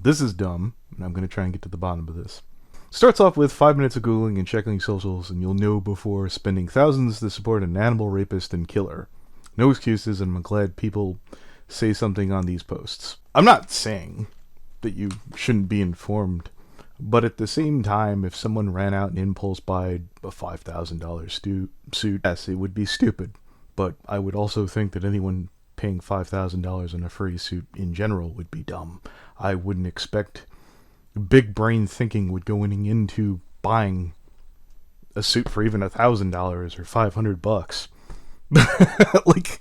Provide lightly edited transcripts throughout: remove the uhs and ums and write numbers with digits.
This is dumb, and I'm going to try and get to the bottom of this. Starts off with 5 minutes of Googling and checking socials, and you'll know before spending thousands to support an animal rapist and killer. No excuses, and I'm glad people say something on these posts. I'm not saying that you shouldn't be informed, but at the same time, if someone ran out and impulse buyed a $5,000 suit, yes, it would be stupid. But I would also think that anyone paying $5,000 on a furry suit in general would be dumb. I wouldn't expect big brain thinking would going into buying a suit for even $1,000 or $500. Like,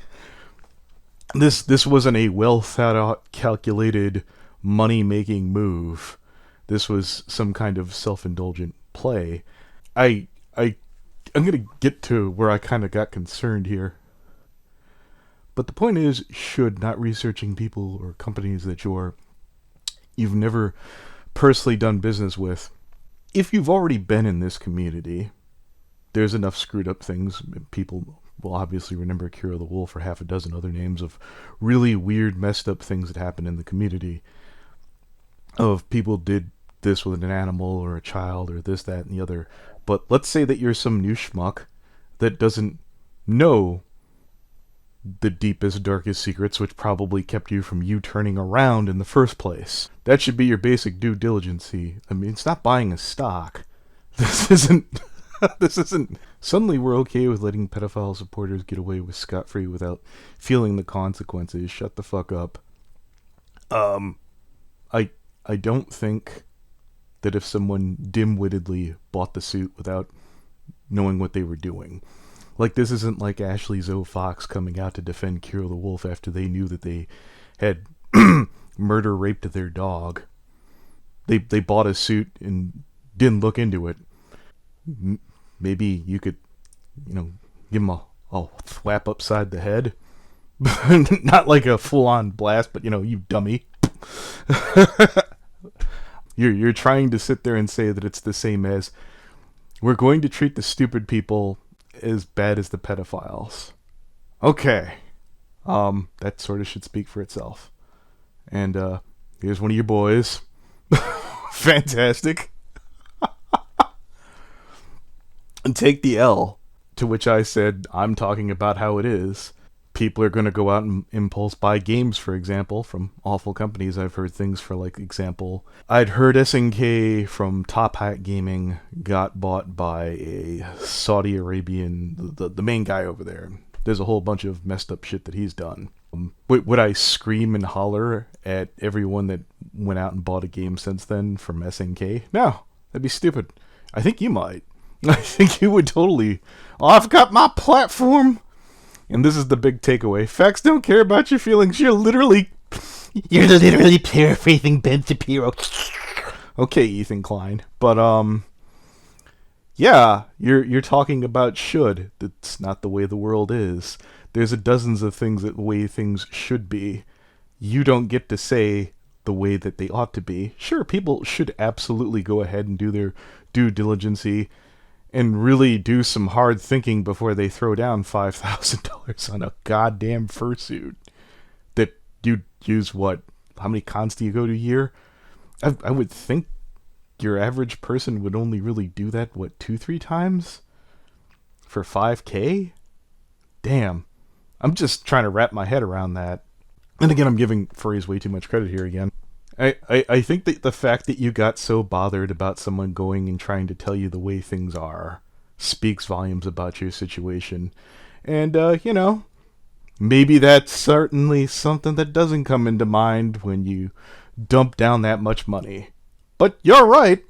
this wasn't a well thought out, calculated money making move. This was some kind of self-indulgent play. I'm gonna get to where I kind of got concerned here. But the point is, should not researching people or companies that you've never personally done business with. If you've already been in this community, there's enough screwed up things. People will obviously remember Kira the Wolf or half a dozen other names of really weird, messed up things that happen in the community. Of people did this with an animal or a child or this, that, and the other. But let's say that you're some new schmuck that doesn't know the deepest, darkest secrets, which probably kept you from turning around in the first place. That should be your basic due diligence. I mean, it's not buying a stock. This isn't... this isn't... Suddenly we're okay with letting pedophile supporters get away with scot-free without feeling the consequences. Shut the fuck up. I don't think that if someone dim-wittedly bought the suit without knowing what they were doing... Like, this isn't like Ashley Zoe Fox coming out to defend Kira the Wolf after they knew that they had murder-raped their dog. They bought a suit and didn't look into it. Maybe you could, give them a thwap upside the head. Not like a full-on blast, but, you dummy. You're trying to sit there and say that it's the same as, we're going to treat the stupid people as bad as the pedophiles. Okay. That sort of should speak for itself. And here's one of your boys. Fantastic. And take the L, to which I said, I'm talking about how it is. People are going to go out and impulse buy games, for example, from awful companies. I've heard things for, like, example, I'd heard SNK from Top Hat Gaming got bought by a Saudi Arabian, the main guy over there. There's a whole bunch of messed up shit that he's done. Would I scream and holler at everyone that went out and bought a game since then from SNK? No, that'd be stupid. I think you might. I think you would totally. Oh, I've got my platform. And this is the big takeaway. Facts don't care about your feelings. You're literally paraphrasing Ben Shapiro. Okay, Ethan Klein. But, yeah, you're talking about should. That's not the way the world is. There's dozens of things that the way things should be. You don't get to say the way that they ought to be. Sure, people should absolutely go ahead and do their due diligence and really do some hard thinking before they throw down $5,000 on a goddamn fursuit that you'd use. What? How many cons do you go to a year? I would think your average person would only really do that, 2-3 times? For $5,000? Damn. I'm just trying to wrap my head around that. And again, I'm giving furries way too much credit here again. I think that the fact that you got so bothered about someone going and trying to tell you the way things are speaks volumes about your situation. And, maybe that's certainly something that doesn't come into mind when you dump down that much money. But you're right.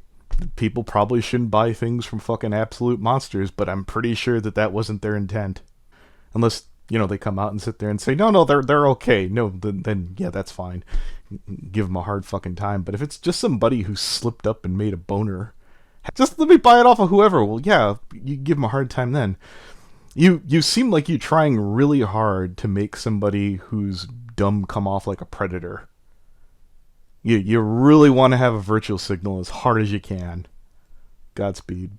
People probably shouldn't buy things from fucking absolute monsters, but I'm pretty sure that wasn't their intent. Unless, they come out and sit there and say, no, they're okay. No, then yeah, that's fine. Give them a hard fucking time. But if it's just somebody who slipped up and made a boner, just let me buy it off of whoever. Well, yeah, you give them a hard time then. You seem like you're trying really hard to make somebody who's dumb come off like a predator. You really want to have a virtual signal as hard as you can. Godspeed.